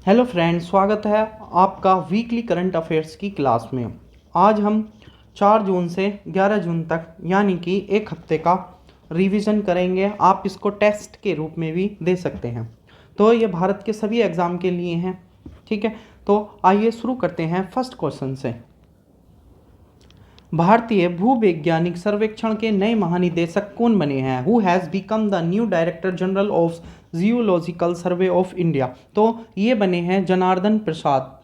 Hello friends, स्वागत है आपका वीकली करंट अफेयर्स की क्लास में। आज हम 4 जून से 11 जून तक यानी कि एक हफ्ते का रिवीजन करेंगे। आप इसको टेस्ट के रूप में भी दे सकते हैं। तो ये भारत के सभी एग्ज़ाम के लिए हैं, ठीक है। तो आइए शुरू करते हैं फर्स्ट क्वेश्चन से। भारतीय भूवैज्ञानिक सर्वेक्षण के नए महानिदेशक कौन बने हैं? Who has become the new director general of geological survey of India? तो ये बने हैं जनार्दन प्रसाद।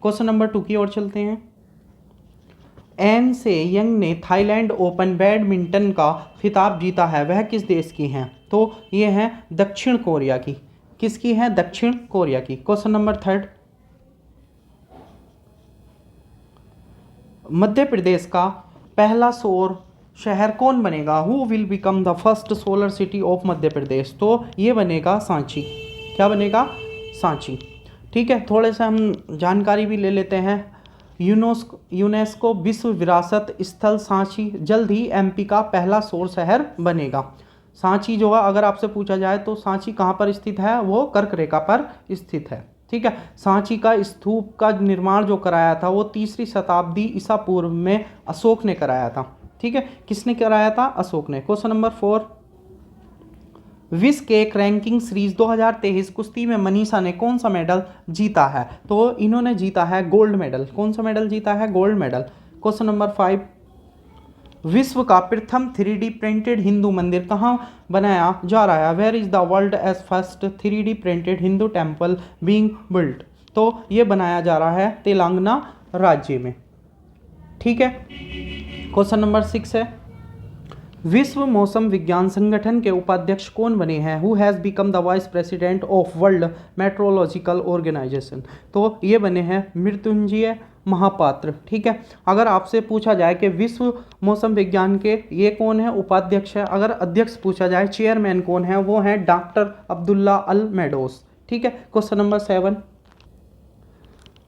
क्वेश्चन नंबर 2 की ओर चलते हैं। एन से यंग ने थाईलैंड ओपन बैडमिंटन का खिताब जीता है, वह किस देश की हैं? तो ये है दक्षिण कोरिया की। किसकी है? दक्षिण कोरिया की। क्वेश्चन नंबर 3, मध्य प्रदेश का पहला सौर शहर कौन बनेगा? Who will become the first solar city of Madhya Pradesh? तो ये बनेगा सांची। क्या बनेगा? सांची। ठीक है, थोड़े से हम जानकारी भी ले लेते हैं। यूनेस्को विश्व विरासत स्थल सांची जल्द ही एमपी का पहला सौर शहर बनेगा। सांची जो है, अगर आपसे पूछा जाए तो सांची कहाँ पर स्थित है? वो कर्क रेखा पर स्थित है। ठीक है, सांची का स्तूप का निर्माण जो कराया था वो 3री शताब्दी ईसा पूर्व में अशोक ने कराया था। ठीक है, किसने कराया था? अशोक ने। क्वेश्चन नंबर 4, विश्व केक रैंकिंग सीरीज 2023 कुश्ती में मनीषा ने कौन सा मेडल जीता है? तो इन्होंने जीता है गोल्ड मेडल। कौन सा मेडल जीता है? Gold medal. क्वेश्चन नंबर 5, विश्व का प्रथम 3D प्रिंटेड हिंदू मंदिर कहाँ बनाया जा रहा है? Where is the world as first 3D printed Hindu temple being built? तो ये बनाया जा रहा है तेलंगाना राज्य में। ठीक है, क्वेश्चन नंबर 6 है, विश्व मौसम विज्ञान संगठन के उपाध्यक्ष कौन बने हैं? Who has become the vice president of World Meteorological Organization? तो ये बने हैं मृत्युंजय महापात्र। ठीक है, अगर आपसे पूछा जाए कि विश्व मौसम विज्ञान के ये कौन है उपाध्यक्ष है, अगर अध्यक्ष पूछा जाए चेयरमैन कौन है, वो है डॉक्टर अब्दुल्ला अल मेडोस। ठीक है, क्वेश्चन नंबर 7,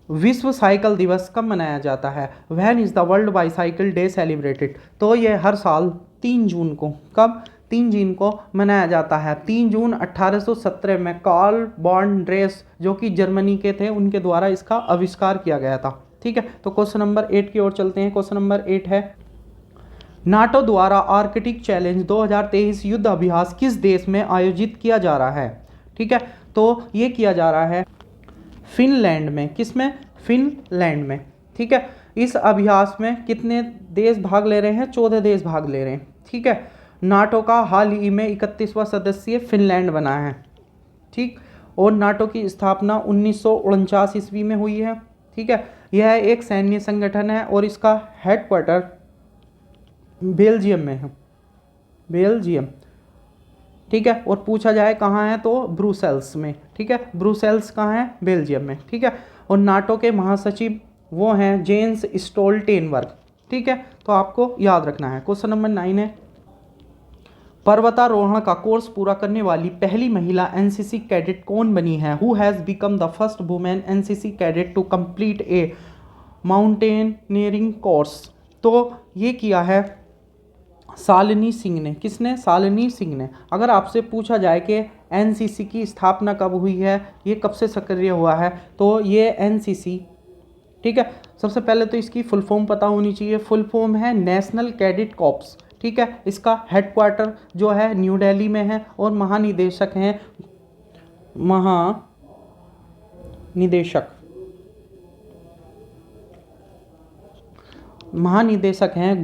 विश्व साइकिल दिवस कब मनाया जाता है? When is the world bicycle day celebrated? तो ये हर साल 3 जून को, कब? 3 जून को मनाया जाता है। 3 जून 1817 में कार्ल बॉन्ड्रेस जो कि जर्मनी के थे, उनके द्वारा इसका आविष्कार किया गया था। ठीक है, तो क्वेश्चन नंबर 8 की ओर चलते हैं। क्वेश्चन नंबर 8 है, नाटो द्वारा आर्कटिक चैलेंज 2023 युद्ध अभ्यास किस देश में आयोजित किया जा रहा है? ठीक है, तो ये किया जा रहा है फिनलैंड में। किस में? फिनलैंड में। ठीक है, इस अभ्यास में कितने देश भाग ले रहे हैं? 14 देश भाग ले रहे हैं। ठीक है, नाटो का हाल ही में 31वां सदस्य फिनलैंड बना है। ठीक, और नाटो की स्थापना 1949 ईस्वी में हुई है। ठीक है, यह एक सैन्य संगठन है और इसका हेडक्वार्टर बेल्जियम में है। बेल्जियम। ठीक है, और पूछा जाए कहाँ है तो ब्रुसेल्स में। ठीक है, ब्रुसेल्स कहाँ है? बेल्जियम में। ठीक है, और नाटो के महासचिव वो हैं जेन्स स्टोल्टेनबर्ग। ठीक है, तो आपको याद रखना है। क्वेश्चन नंबर 9 है, पर्वतारोहण का कोर्स पूरा करने वाली पहली महिला एनसीसी कैडेट कौन बनी है? Who has become the first women NCC cadet to complete a mountaineering course? तो ये किया है शालिनी सिंह ने। किसने? शालिनी सिंह ने। अगर आपसे पूछा जाए कि एनसीसी की स्थापना कब हुई है, ये कब से सक्रिय हुआ है, तो ये एनसीसी, ठीक है, सबसे पहले तो इसकी फुल फॉर्म पता होनी चाहिए। फुल फॉर्म है नेशनल कैडेट कॉर्प्स। ठीक है, इसका हेडक्वार्टर जो है न्यू दिल्ली में है और महानिदेशक हैं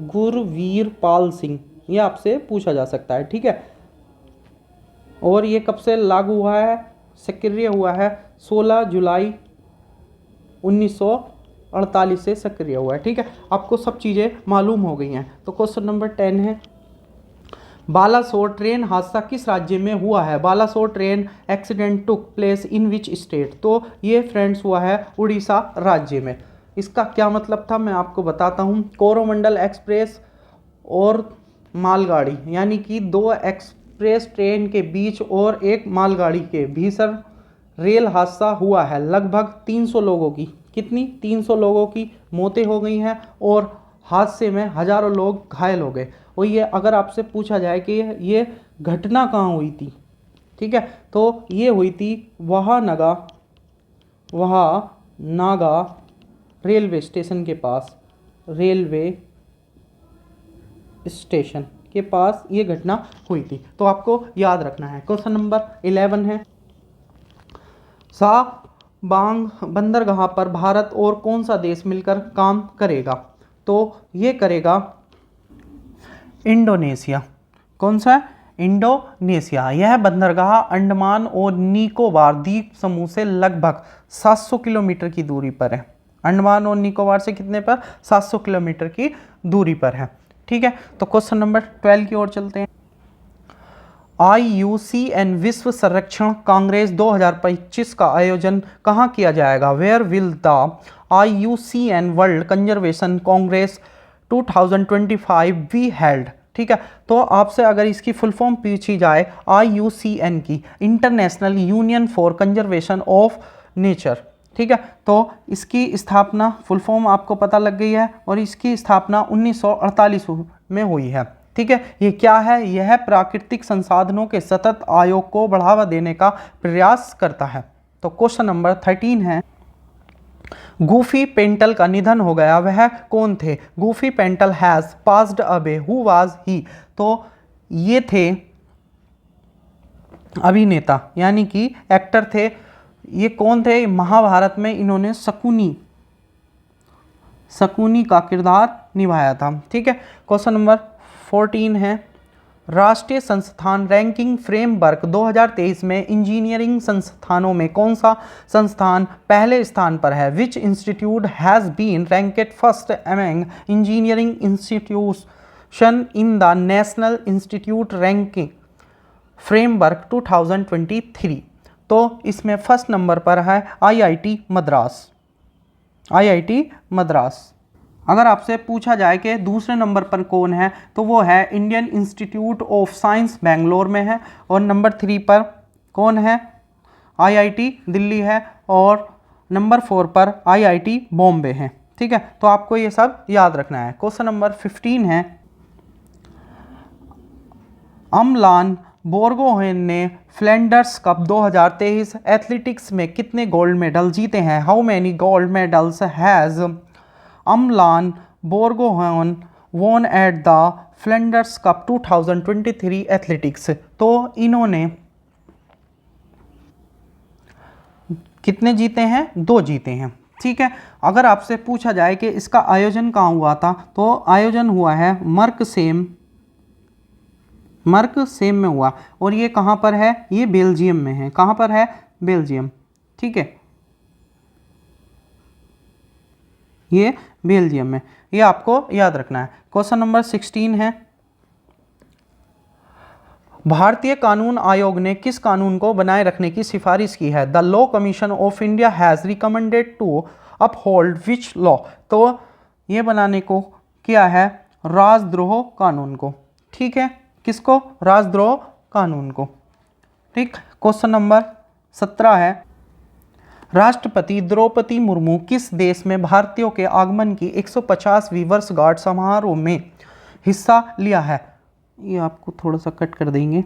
गुरवीर पाल सिंह। ये आपसे पूछा जा सकता है। ठीक है, और ये कब से लागू हुआ है, सक्रिय हुआ है? 16 जुलाई 1948 से सक्रिय हुआ है। ठीक है, आपको सब चीज़ें मालूम हो गई हैं। तो क्वेश्चन नंबर 10 है, बालासोर ट्रेन हादसा किस राज्य में हुआ है? Balasore train accident took place in which state? तो ये फ्रेंड्स हुआ है उड़ीसा राज्य में। इसका क्या मतलब था मैं आपको बताता हूँ। कोरोमंडल एक्सप्रेस और मालगाड़ी यानी कि 2 एक्सप्रेस ट्रेन के बीच और एक मालगाड़ी के भीषण रेल हादसा हुआ है। लगभग 300 लोगों की, कितनी? 300 लोगों की मौतें हो गई हैं और हादसे में हजारों लोग घायल हो गए। और ये अगर आपसे पूछा जाए कि ये घटना कहाँ हुई थी, ठीक है। तो ये हुई थी वहानागा रेलवे स्टेशन के पास, रेलवे स्टेशन के पास ये घटना हुई थी। तो आपको याद रखना है। क्वेश्चन नंबर 11 है, साबांग बंदरगाह पर भारत और कौन सा देश मिलकर काम करेगा? तो ये करेगा इंडोनेशिया। कौन सा? इंडोनेशिया। यह बंदरगाह अंडमान और निकोबार द्वीप समूह से लगभग 700 किलोमीटर की दूरी पर है। अंडमान और निकोबार से कितने पर? 700 किलोमीटर की दूरी पर है। ठीक है। तो क्वेश्चन नंबर 12 की ओर चलते हैं। IUCN विश्व संरक्षण कांग्रेस 2025 का आयोजन कहाँ किया जाएगा? Where will the IUCN World Conservation Congress 2025 be held? ठीक है। तो आपसे अगर इसकी फुल फॉर्म पूछी जाए IUCN की, international union for conservation of nature, ठीक है, तो इसकी स्थापना फुल फॉर्म आपको पता लग गई है, और इसकी स्थापना 1948 में हुई है। ठीक है। ये क्या है? यह प्राकृतिक संसाधनों के सतत आयोग को बढ़ावा देने का प्रयास करता है। तो क्वेश्चन नंबर 13 है, गूफी पेंटल का निधन हो गया, वह कौन थे? Goofy Paintal has passed away, who was he? तो ये थे अभिनेता, यानी कि एक्टर थे। ये कौन थे? महाभारत में इन्होंने शकुनी का किरदार निभाया था। ठीक है। क्वेश्चन नंबर 14 है, राष्ट्रीय संस्थान रैंकिंग फ्रेमवर्क 2023 में इंजीनियरिंग संस्थानों में कौन सा संस्थान पहले स्थान पर है? Which institute has been ranked first among engineering institution in the National Institute Ranking Framework 2023? तो इसमें फर्स्ट नंबर पर है IIT मद्रास। IIT मद्रास। अगर आपसे पूछा जाए कि दूसरे नंबर पर कौन है, तो वो है Indian institute of science Bangalore में है, और नंबर 3 पर कौन है? IIT दिल्ली है, और नंबर 4 पर IIT बॉम्बे है। ठीक है। तो आपको ये सब याद रखना है। क्वेश्चन नंबर 15 है, अमलान बोर्गोहेन ने फ्लैंडर्स कप 2023 एथलेटिक्स में कितने गोल्ड मेडल जीते हैं? How many gold medals has Amlan Borgohain won at the Flanders Cup 2023 athletics? तो इन्होंने कितने जीते हैं? 2 जीते हैं। ठीक है। अगर आपसे पूछा जाए कि इसका आयोजन कहाँ हुआ था, तो आयोजन हुआ है मर्क सेम में हुआ, और ये कहाँ पर है? ये बेल्जियम में है। कहाँ पर है? बेल्जियम। ठीक है, ये बेल्जियम में। ये आपको याद रखना है। क्वेश्चन नंबर 16 है, भारतीय कानून आयोग ने किस कानून को बनाए रखने की सिफारिश की है? The Law Commission of India has recommended to uphold which law? तो ये बनाने को किया है राजद्रोह कानून को। ठीक है। किसको? राजद्रोह कानून को। ठीक। क्वेश्चन नंबर 17 है, राष्ट्रपति द्रौपदी मुर्मू किस देश में भारतीयों के आगमन की 150वीं वर्षगांठ समारोह में हिस्सा लिया है? ये आपको थोड़ा सा कट कर देंगे,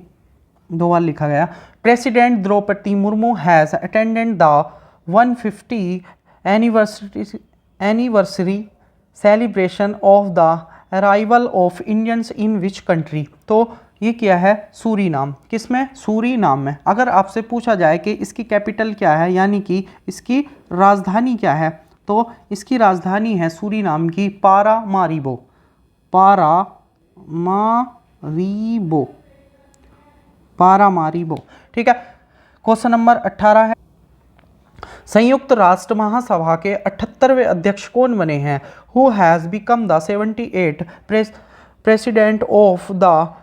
2 बार लिखा गया। President Droupadi Murmu has attended the 150 anniversary celebration of the arrival of Indians in which country? तो ये क्या है? सूरीनाम। किसमें? सूरीनाम में। अगर आपसे पूछा जाए कि इसकी कैपिटल क्या है, यानी कि इसकी राजधानी क्या है, तो इसकी राजधानी है सूरीनाम की पारामारिबो। पारामारिबो। ठीक है। क्वेश्चन नंबर 18 है, संयुक्त राष्ट्र महासभा के 78वें अध्यक्ष कौन बने हैं? Who has become the 78th president of the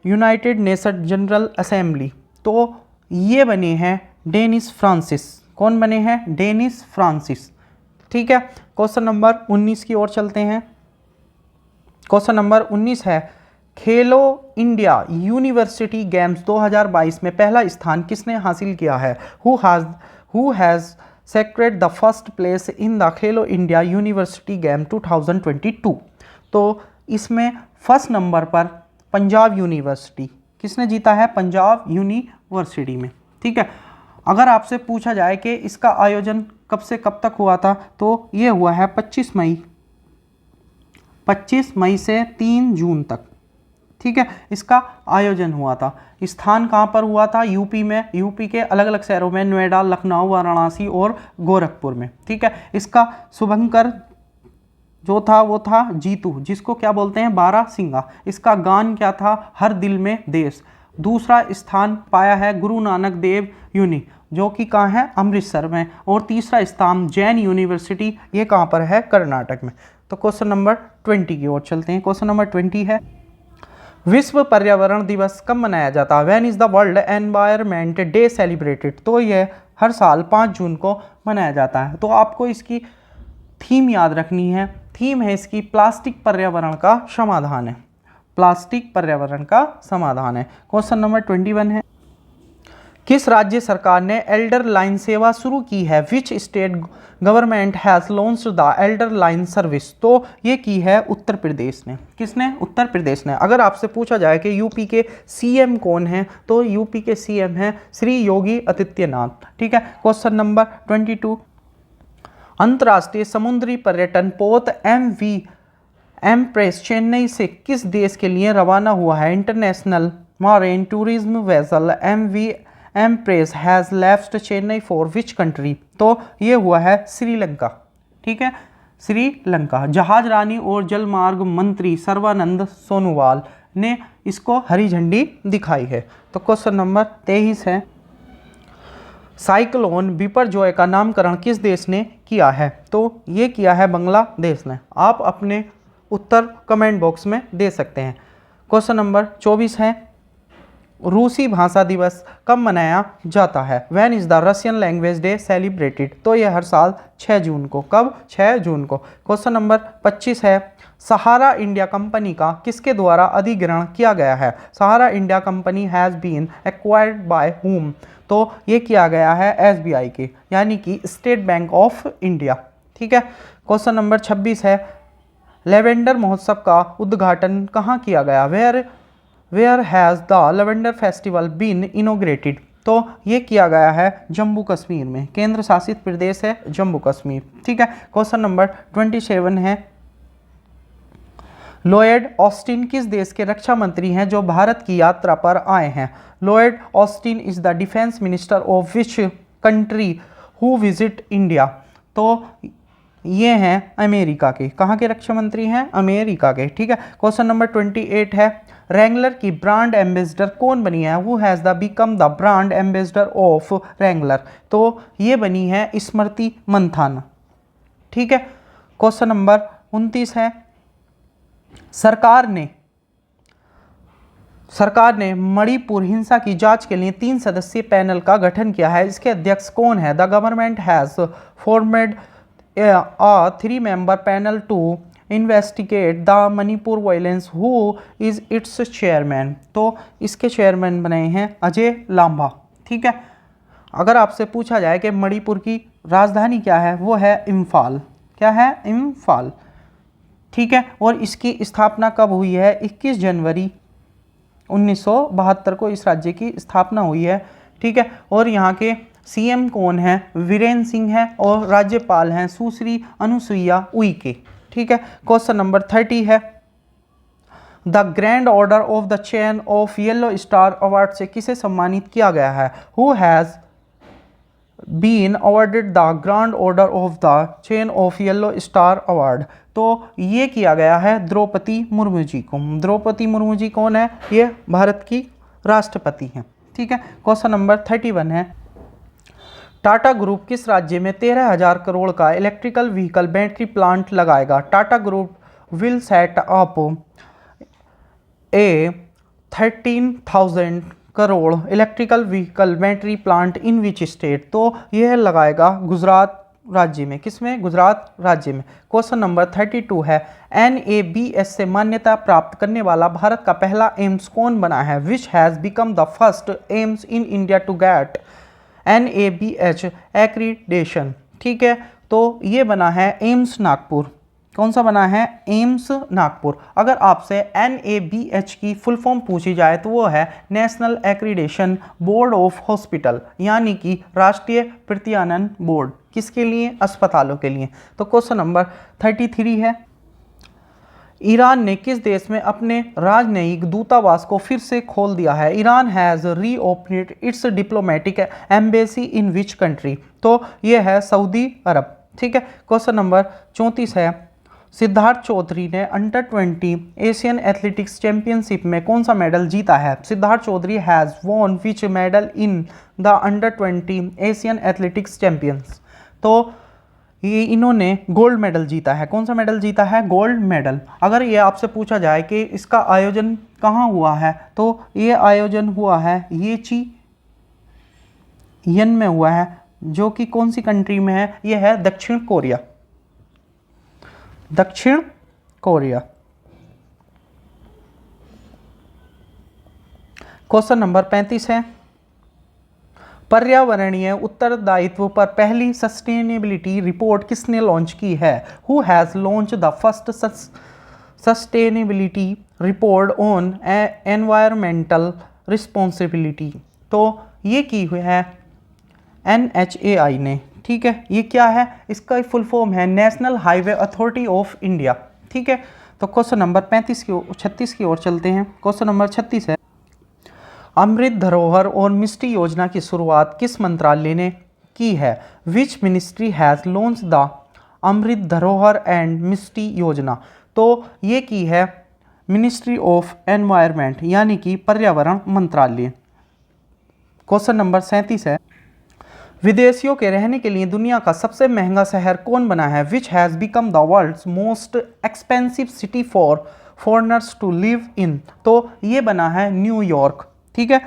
United Nation General Assembly? तो ये बने हैं डेनिस फ्रांसिस। कौन बने हैं? Dennis Francis. ठीक है। क्वेश्चन नंबर 19 की ओर चलते हैं। क्वेश्चन नंबर 19 है, खेलो इंडिया यूनिवर्सिटी गेम्स 2022 में पहला स्थान किसने हासिल किया है? Who has sacred the first place in the Khelo India university game 2022? तो इसमें फर्स्ट नंबर पर पंजाब यूनिवर्सिटी। किसने जीता है? पंजाब यूनिवर्सिटी यूनिवर्सिटी में। ठीक है, अगर आपसे पूछा जाए कि इसका आयोजन कब से कब तक हुआ था, तो ये हुआ है 25 मई से 3 जून तक। ठीक है, इसका आयोजन हुआ था। स्थान कहाँ पर हुआ था? यूपी में, यूपी के अलग अलग शहरों में, नोएडा, लखनऊ, वाराणसी और गोरखपुर में। ठीक है, इसका शुभंकर जो था वो था जीतू, जिसको क्या बोलते हैं? बारहसिंगा। इसका गान क्या था? हर दिल में देश। दूसरा स्थान पाया है गुरु नानक देव यूनि, जो कि कहाँ है? अमृतसर में। और तीसरा स्थान जैन यूनिवर्सिटी, ये कहाँ पर है? कर्नाटक में। तो क्वेश्चन नंबर 20 की ओर चलते हैं। क्वेश्चन नंबर 20 है, विश्व पर्यावरण दिवस कब मनाया जाता है? When is the world environment day celebrated? तो यह हर साल 5 जून को मनाया जाता है। तो आपको इसकी थीम याद रखनी है। थीम है इसकी प्लास्टिक पर्यावरण का समाधान है। प्लास्टिक पर्यावरण का समाधान है। क्वेश्चन नंबर 21 है, किस राज्य सरकार ने एल्डर लाइन सेवा शुरू की है? Which state government has launched the Elder line service? तो ये की है उत्तर प्रदेश ने। किसने? उत्तर प्रदेश ने। अगर आपसे पूछा जाए कि यूपी के सीएम कौन हैं, तो यूपी के सीएम हैं श्री योगी आदित्यनाथ। ठीक है, क्वेश्चन नंबर 22, अंतर्राष्ट्रीय समुद्री पर्यटन पोत MV एम्प्रेस चेन्नई से किस देश के लिए रवाना हुआ है? International marine tourism vessel MV empress has left Chennai for which country? तो ये हुआ है श्रीलंका। ठीक है, श्रीलंका। जहाज रानी और जलमार्ग मंत्री सर्बानंद सोनोवाल ने इसको हरी झंडी दिखाई है। तो क्वेश्चन नंबर 23 है, साइक्लोन बिपरजॉय का नामकरण किस देश ने किया है? तो ये किया है बांग्लादेश ने। आप अपने उत्तर कमेंट बॉक्स में दे सकते हैं। क्वेश्चन नंबर 24 है, रूसी भाषा दिवस कब मनाया जाता है? When is the Russian language day celebrated? तो यह हर साल 6 जून को। कब? 6 जून को। क्वेश्चन नंबर 25 है, सहारा इंडिया कंपनी का किसके द्वारा अधिग्रहण किया गया है? Sahara India company has been acquired by whom? तो ये किया गया है SBI के, यानी कि स्टेट बैंक ऑफ इंडिया। ठीक है, क्वेश्चन नंबर 26 है, लेवेंडर महोत्सव का उद्घाटन कहाँ किया गया? Where has the lavender festival been inaugurated? तो ये किया गया है जम्मू कश्मीर में। केंद्र शासित प्रदेश है जम्मू कश्मीर। ठीक है, क्वेश्चन नंबर 27 है, लॉयड ऑस्टिन किस देश के रक्षा मंत्री हैं जो भारत की यात्रा पर आए हैं? Lloyd Austin is the defence minister of which country who visit India? तो ये हैं अमेरिका के। कहाँ के रक्षा मंत्री हैं? अमेरिका के। ठीक है, क्वेश्चन नंबर 28 है, रैंगलर की ब्रांड एम्बेसडर कौन बनी है? Who has the become the brand ambassador of Wrangler? तो ये बनी है स्मृति मंथाना। ठीक है, क्वेश्चन नंबर 29 है, सरकार ने मणिपुर हिंसा की जांच के लिए 3 सदस्यीय पैनल का गठन किया है। इसके अध्यक्ष कौन है? The government has formed a 3-member panel to investigate the Manipur violence. Who is it's chairman? तो इसके चेयरमैन बने हैं अजय लांबा। ठीक है, अगर आपसे पूछा जाए कि मणिपुर की राजधानी क्या है, वो है इम्फाल। क्या है? इम्फाल। ठीक है, और इसकी स्थापना कब हुई है? 21 जनवरी 1972 को इस राज्य की स्थापना हुई है। ठीक है, और यहाँ के सीएम कौन है? वीरेंद्र सिंह है, और राज्यपाल हैं सुश्री अनुसुईया उइके। ठीक है, क्वेश्चन नंबर 30 है, the Grand Order of the Chain of Yellow Star award से किसे सम्मानित किया गया है? Who has been awarded the Grand Order of the Chain of Yellow Star award? तो ये किया गया है द्रौपदी मुर्मू जी को। द्रौपदी मुर्मू जी कौन है? ये भारत की राष्ट्रपति हैं। ठीक है, क्वेश्चन नंबर 31 है, टाटा ग्रुप किस राज्य में 13,000 करोड़ का इलेक्ट्रिकल व्हीकल बैटरी प्लांट लगाएगा? Tata group will set up A 13,000 crore electrical vehicle battery plant in which state? तो यह लगाएगा गुजरात राज्य में। किसमें? गुजरात राज्य में। क्वेश्चन नंबर 32 है, NABH से मान्यता प्राप्त करने वाला भारत का पहला एम्स कौन बना है? Which has become the first AIIMS in India to get NABH accreditation? ठीक है, तो ये बना है एम्स नागपुर। कौन सा बना है? एम्स नागपुर। अगर आपसे NABH की फुल फॉर्म पूछी जाए तो वो है national accreditation board of hospital, यानी कि राष्ट्रीय प्रत्यायन बोर्ड। किसके लिए? अस्पतालों के लिए। तो क्वेश्चन नंबर 33 है, ईरान ने किस देश में अपने राजनयिक दूतावास को फिर से खोल दिया है? Iran has reopened its diplomatic embassy in which country? तो ये है सऊदी अरब। ठीक है। क्वेश्चन नंबर 34 है, सिद्धार्थ चौधरी ने अंडर 20 एशियन एथलेटिक्स चैंपियनशिप में कौन सा मेडल जीता है? Siddharth Chaudhary has won which medal in the under 20 Asian athletics champions? तो ये इन्होंने गोल्ड मेडल जीता है। कौन सा मेडल जीता है? Gold medal. अगर ये आपसे पूछा जाए कि इसका आयोजन कहाँ हुआ है, तो ये आयोजन हुआ है येचियन में हुआ है, जो कि कौन सी कंट्री में है? ये है दक्षिण कोरिया। दक्षिण कोरिया। क्वेश्चन नंबर 35 है, पर्यावरणीय उत्तरदायित्व पर पहली सस्टेनेबिलिटी रिपोर्ट किसने लॉन्च की है? Who has launched the first sustainability report on environmental responsibility? तो ये की हुई है NHAI ने। ठीक है। ये क्या है? इसका फुल फॉर्म है national highway authority of India. ठीक है। तो क्वेश्चन नंबर 36 की ओर चलते हैं। क्वेश्चन नंबर 36 है, अमृत धरोहर और मिष्टी योजना की शुरुआत किस मंत्रालय ने की है? Which ministry has launched the Amrit Dharohar and मिष्टी योजना? तो ये की है मिनिस्ट्री ऑफ एनवायरनमेंट, यानी कि पर्यावरण मंत्रालय। क्वेश्चन नंबर 37 है, विदेशियों के रहने के लिए दुनिया का सबसे महंगा शहर कौन बना है? Which has become the world's most expensive city for foreigners to live in? तो ये बना है न्यूयॉर्क। ठीक है।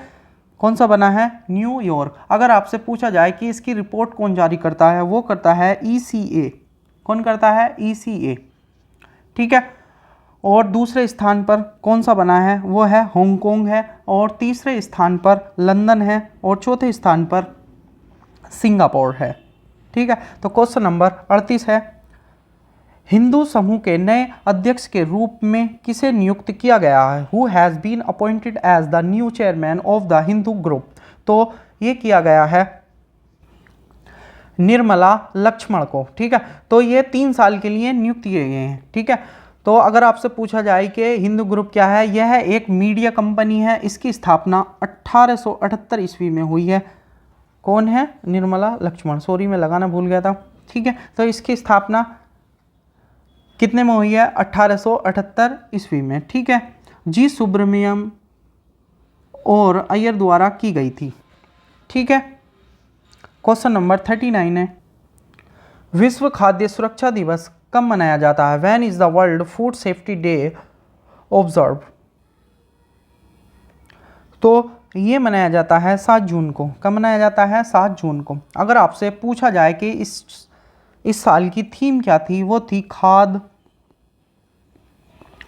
कौन सा बना है? न्यूयॉर्क। अगर आपसे पूछा जाए कि इसकी रिपोर्ट कौन जारी करता है, वो करता है ECA। कौन करता है? ECA। ठीक है। और दूसरे स्थान पर कौन सा बना है? वो है हांगकांग है, और तीसरे स्थान पर लंदन है, और चौथे स्थान पर सिंगापुर है। ठीक है। तो क्वेश्चन नंबर 38 है, हिंदू समूह के नए अध्यक्ष के रूप में किसे नियुक्त किया गया है? Who has been appointed as the new chairman of the Hindu group? तो ये किया गया है निर्मला लक्ष्मण को। ठीक है। तो ये 3 साल के लिए नियुक्त किए गए हैं। ठीक है। तो अगर आपसे पूछा जाए कि हिंदू ग्रुप क्या है, यह एक मीडिया कंपनी है। इसकी स्थापना 1878 ईस्वी में हुई है। कौन है? निर्मला लक्ष्मण। सॉरी, मैं लगाना भूल गया था। ठीक है। तो इसकी स्थापना कितने में हुई है? 1878 ईस्वी में। ठीक है। जी सुब्रमण्यम और अय्यर द्वारा की गई थी। ठीक है। क्वेश्चन नंबर 39 है, विश्व खाद्य सुरक्षा दिवस कब मनाया जाता है? When is the world food safety day observe? तो ये मनाया जाता है 7 जून को। कब मनाया जाता है? 7 जून को। अगर आपसे पूछा जाए कि इस साल की थीम क्या थी, वो थी खाद्य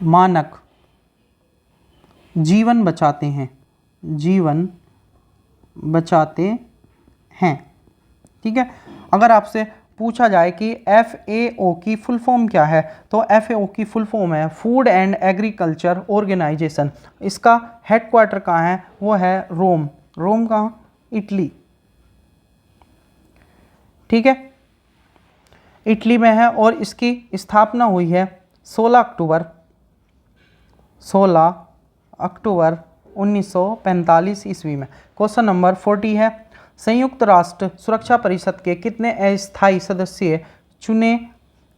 मानक जीवन बचाते हैं। जीवन बचाते हैं। ठीक है। अगर आपसे पूछा जाए कि FAO की फुल फॉर्म क्या है, तो FAO की फुल फॉर्म है फूड एंड एग्रीकल्चर ऑर्गेनाइजेशन। इसका हेडक्वार्टर कहाँ है? वो है रोम। रोम कहाँ? इटली। ठीक है। इटली में है, और इसकी स्थापना हुई है 16 अक्टूबर 1945 ईस्वी में। क्वेश्चन नंबर 40 है, संयुक्त राष्ट्र सुरक्षा परिषद के कितने अस्थायी सदस्य चुने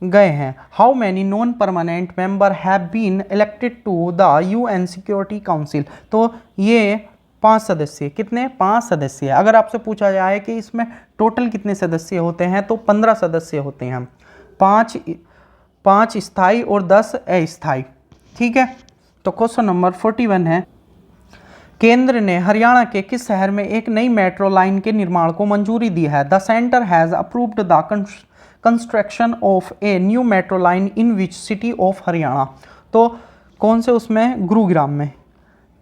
गए हैं? How many non permanent member have been elected to the UN Security Council? तो ये 5 सदस्य। कितने? 5 सदस्य। अगर आपसे पूछा जाए कि इसमें टोटल कितने सदस्य होते हैं, तो 15 सदस्य होते हैं। 5 स्थायी और 10 अस्थायी। ठीक है। तो क्वेश्चन नंबर 41 है, केंद्र ने हरियाणा के किस शहर में एक नई मेट्रो लाइन के निर्माण को मंजूरी दी है? The centre has approved the construction of a new metro line in which city of Haryana? तो कौन से? उसमें गुरुग्राम में।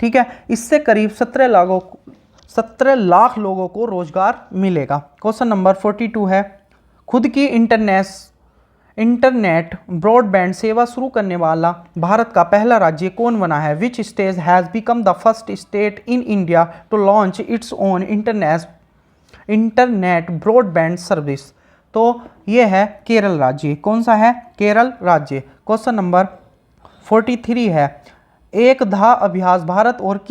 ठीक है। इससे करीब 17 लाख लोगों को रोजगार मिलेगा। क्वेश्चन नंबर 42 है, खुद की इंटरनेट ब्रॉडबैंड सेवा शुरू करने वाला भारत का पहला राज्य कौन बना है? Which state has become the first state in India to launch its own internet broadband service? तो ये है केरल राज्य। कौन सा है? केरल राज्य। क्वेश्चन नंबर 43 है, एक धा अभ्यास भारत और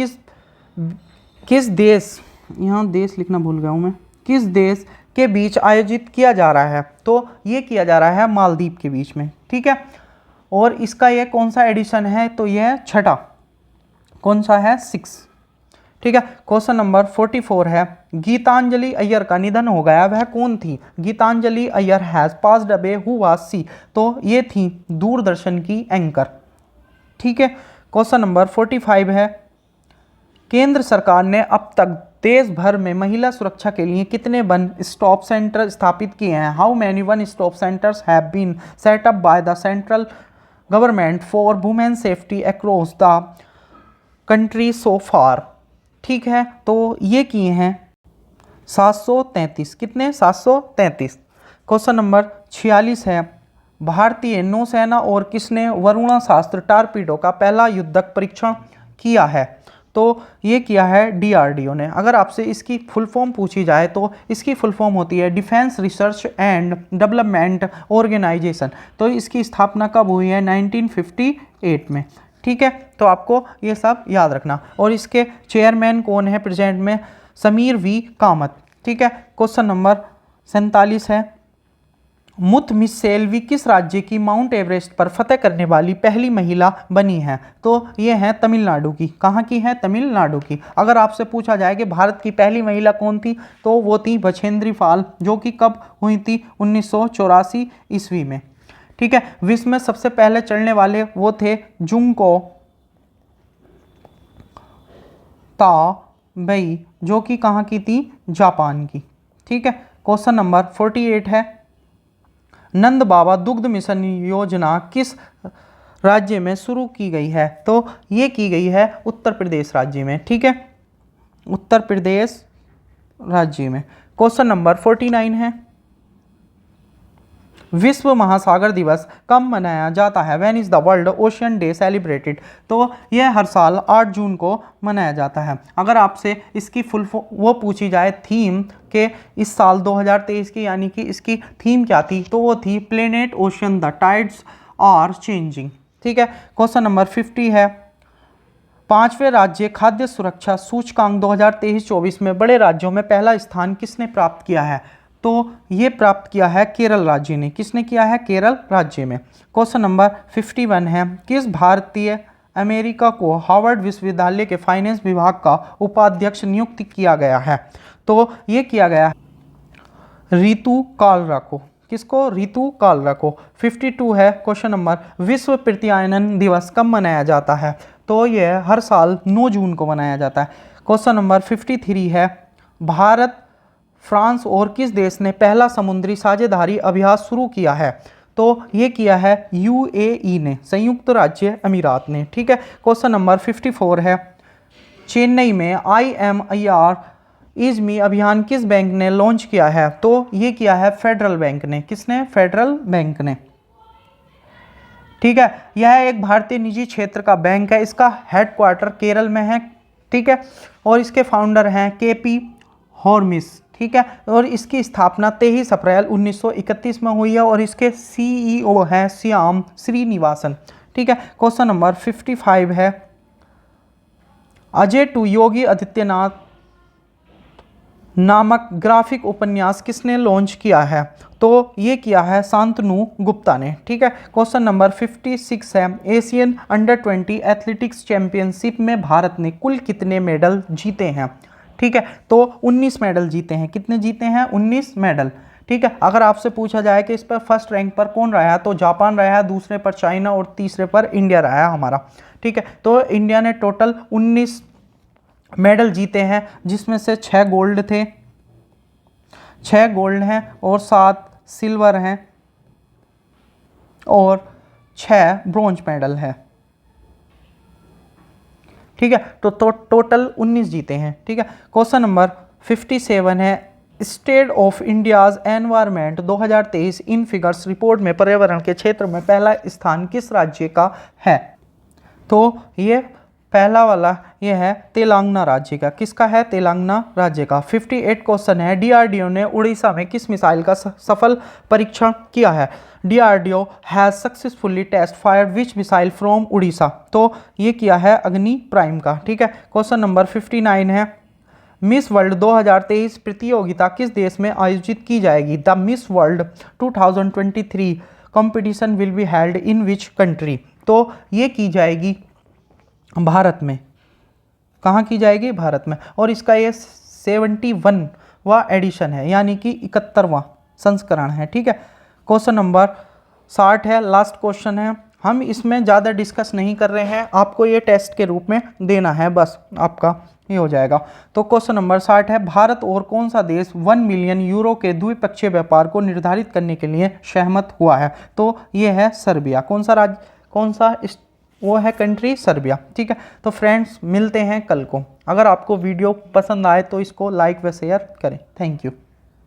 किस देश, यहाँ देश लिखना भूल गया हूँ मैं, किस देश के बीच आयोजित किया जा रहा है? तो ये किया जा रहा है मालदीव के बीच में, ठीक है। और इसका ये कौन सा एडिशन है? तो यह छठा। कौन सा है? 6, ठीक है। क्वेश्चन नंबर 44 है, गीतांजलि अय्यर का निधन हो गया, वह कौन थी? Geetanjali Iyer has passed away, who was she? तो ये थी दूरदर्शन की एंकर, ठीक है। क्वेश्चन नंबर 45 है, केंद्र सरकार ने अब तक देश भर में महिला सुरक्षा के लिए कितने वन स्टॉप सेंटर स्थापित किए हैं? How many one stop centres have been set up by the central government for women safety across the country so far? ठीक है, तो ये किए हैं 733। कितने? 733। क्वेश्चन नंबर 46 है, भारतीय नौसेना और किसने वरुणा शास्त्र टारपीडो का पहला युद्धक परीक्षण किया है? तो ये किया है डीआरडीओ ने। अगर आपसे इसकी फुल फॉर्म पूछी जाए तो इसकी फुल फॉर्म होती है Defence Research and Development Organisation. तो इसकी स्थापना कब हुई है? 1958 में, ठीक है। तो आपको ये सब याद रखना। और इसके चेयरमैन कौन है प्रेजेंट में? समीर वी कामत, ठीक है। क्वेश्चन नंबर 47 है, मुथमिसेल्वी किस राज्य की माउंट एवरेस्ट पर फतह करने वाली पहली महिला बनी है? तो ये है तमिलनाडु की। कहाँ की है? तमिलनाडु की। अगर आपसे पूछा जाए कि भारत की पहली महिला कौन थी, तो वो थी बछेंद्री पाल, जो कि कब हुई थी? 1984 ईस्वी में, ठीक है। विश्व में सबसे पहले चढ़ने वाले वो थे जुंको ताबेई, जो कि कहाँ की थी? जापान की, ठीक है। क्वेश्चन नंबर 48 है, नंद बाबा दुग्ध मिशन योजना किस राज्य में शुरू की गई है? तो ये की गई है उत्तर प्रदेश राज्य में, ठीक है, उत्तर प्रदेश राज्य में। क्वेश्चन नंबर 49 है, विश्व महासागर दिवस कब मनाया जाता है? When is the world ocean day celebrated? तो यह हर साल 8 जून को मनाया जाता है। अगर आपसे इसकी फुल वो पूछी जाए थीम के इस साल 2023 की, यानी कि इसकी थीम क्या थी, तो वो थी planet ocean the tides are changing, ठीक है। क्वेश्चन नंबर 50 है, पांचवें राज्य खाद्य सुरक्षा सूचकांक 2023-24 में बड़े राज्यों में पहला स्थान किसने प्राप्त किया है? तो ये प्राप्त किया है केरल राज्य ने। किसने किया है? केरल राज्य में। क्वेश्चन नंबर 51 है, किस भारतीय अमेरिका को हार्वर्ड विश्वविद्यालय के फाइनेंस विभाग का उपाध्यक्ष नियुक्त किया गया है? तो ये किया गया है रितु कालरा को। किसको? रितु कालरा को। 52 है क्वेश्चन नंबर, विश्व प्रत्यायन दिवस कब मनाया जाता है? तो यह हर साल 9 जून को मनाया जाता है। क्वेश्चन नंबर 53 है, भारत, फ्रांस और किस देश ने पहला समुद्री साझेदारी अभ्यास शुरू किया है? तो ये किया है यूएई ने, संयुक्त राज्य अमीरात ने, ठीक है। क्वेश्चन नंबर 54 है, चेन्नई में IMIR इज़मी अभियान किस बैंक ने लॉन्च किया है? तो ये किया है फेडरल बैंक ने। किसने? फेडरल बैंक ने, ठीक है। यह एक भारतीय निजी क्षेत्र का बैंक है। इसका हेडक्वार्टर केरल में है, ठीक है। और इसके फाउंडर हैं KP हॉर्मिस, ठीक है। और इसकी स्थापना 23 अप्रैल 1931 में हुई है और इसके CEO हैं श्याम श्रीनिवासन, ठीक है। क्वेश्चन नंबर 55 है, अजय टू योगी आदित्यनाथ नामक ग्राफिक उपन्यास किसने लॉन्च किया है? तो ये किया है शांतनु गुप्ता ने, ठीक है। क्वेश्चन नंबर 56 है, एशियन अंडर-20 एथलेटिक्स चैंपियनशिप में भारत ने कुल कितने मेडल जीते हैं? ठीक है, तो 19 मेडल जीते हैं। कितने जीते हैं? 19 मेडल, ठीक है। अगर आपसे पूछा जाए कि इस पर फर्स्ट रैंक पर कौन रहा है, तो जापान रहा है, दूसरे पर चाइना और तीसरे पर इंडिया रहा है हमारा, ठीक है। तो इंडिया ने टोटल 19 मेडल जीते हैं, जिसमें से 6 गोल्ड थे, 6 गोल्ड हैं और 7 सिल्वर हैं और 6 ब्रॉन्ज मेडल है, ठीक है। तो टोटल 19 जीते हैं, ठीक है। क्वेश्चन नंबर 57 है, state of India's environment 2023 in figures report में पर्यावरण के क्षेत्र में पहला स्थान किस राज्य का है? तो ये पहला वाला ये है तेलंगाना राज्य का। किसका है? तेलंगाना राज्य का। 58 क्वेश्चन है, डीआरडीओ ने उड़ीसा में किस मिसाइल का सफल परीक्षण किया है? DRDO has successfully test fire which missile from Orissa. तो ये किया है अग्नि प्राइम का। ठीक है। क्वेश्चन नंबर 59 है, मिस वर्ल्ड 2023 प्रतियोगिता किस देश में आयोजित की जाएगी? The miss world 2023 competition will be held in which country? तो ये की जाएगी भारत में। कहाँ की जाएगी? भारत में। और इसका ये 71वां एडिशन है, यानी कि 71वां संस्करण है। ठीक है। क्वेश्चन नंबर 60 है, लास्ट क्वेश्चन है। हम इसमें ज़्यादा डिस्कस नहीं कर रहे हैं, आपको ये टेस्ट के रूप में देना है, बस आपका ये हो जाएगा। तो क्वेश्चन नंबर 60 है, भारत और कौन सा देश 1 मिलियन यूरो के द्विपक्षीय व्यापार को निर्धारित करने के लिए सहमत हुआ है? तो ये है सर्बिया। कौन सा राज्य, कौन सा वो है कंट्री? सर्बिया। ठीक है। तो फ्रेंड्स मिलते हैं कल को। अगर आपको वीडियो पसंद आए तो इसको लाइक व शेयर करें। Thank you.